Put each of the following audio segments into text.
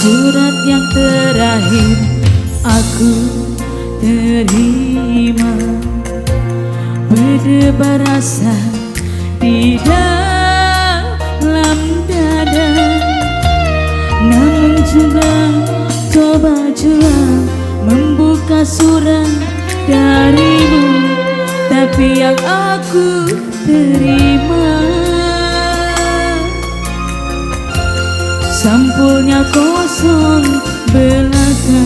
Surat yang terakhir aku terima, berdebar rasa di dalam dada. Namun juga coba jua membuka surat darimu, tapi yang aku terima sampulnya kosong belaka.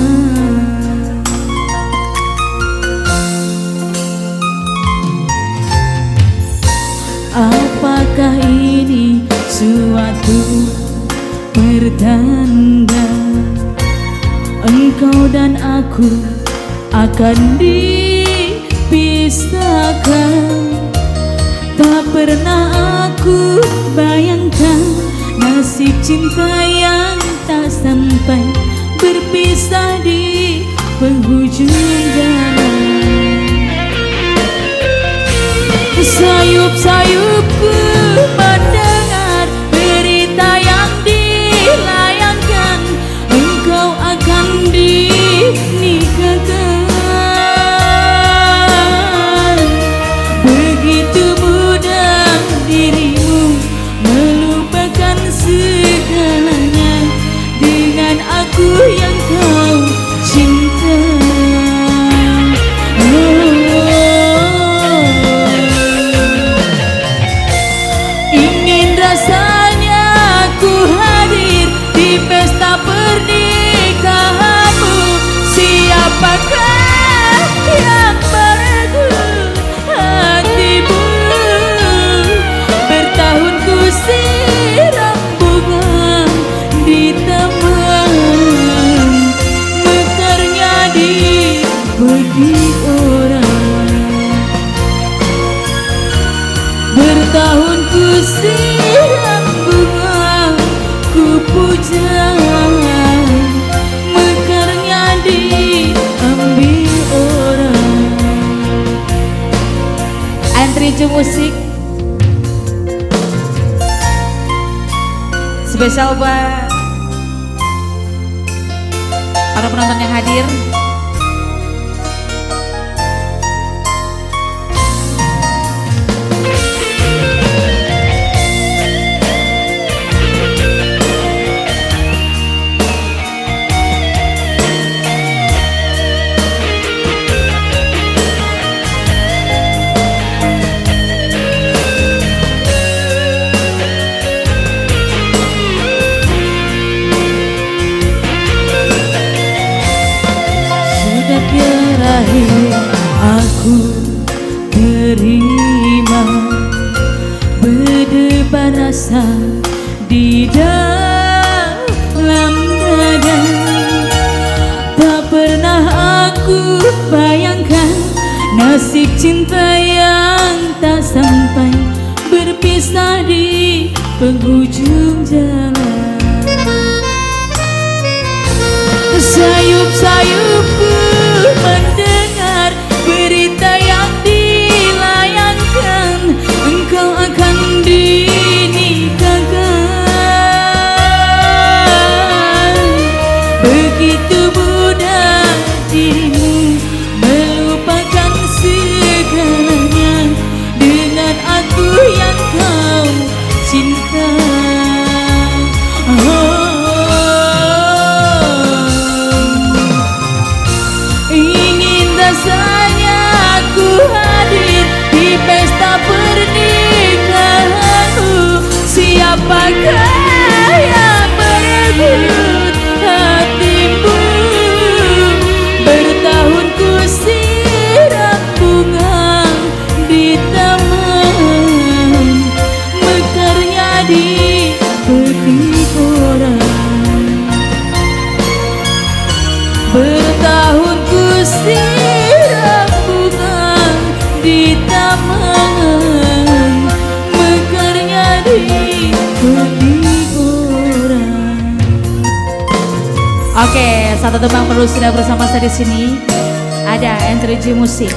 Apakah ini suatu pertanda engkau dan aku akan dipisahkan? Tak pernah aku bayangkan nasib cinta yang tak sampai, berpisah di penghujung jalan. Sayup-sayupku mendengar berita yang dilayangkan, engkau akan dinikahkan. Begitu mudah dirimu melupakan segalanya dengan aku yang kau cinta. Ingin rasanya ku hadir di pesta pernikahanmu. Siapakah yang merebut hatimu? Bertahun ku siram bunga di taman, mekarnya dibagi orang. Bertahun ku siram bunga, ku puja, mekarnya diambil orang. Antri musik spesial buat para penonton yang hadir. Terakhir aku terima, berdebar rasa di dalam dada. Tak pernah aku bayangkan nasib cinta yang tak sampai, berpisah di penghujung jalan. Sayup-sayupku mendengar berita yang dilayangkan, engkau akan dinikahkan. Begitu mudah dirimu melupakan segalanya dengan aku yang kau cinta. Rasanya aku hadir di pesta pernikahanmu. Siapakah yang merebut hatimu? Bertahun ku siram bunga di taman, mekarnya dipetik orang. Bertahun ku siram bunga di taman, mekarnya dipetik orang. Oke, satu tembang perlu sudah bersama saya di sini. Ada Entry Musik.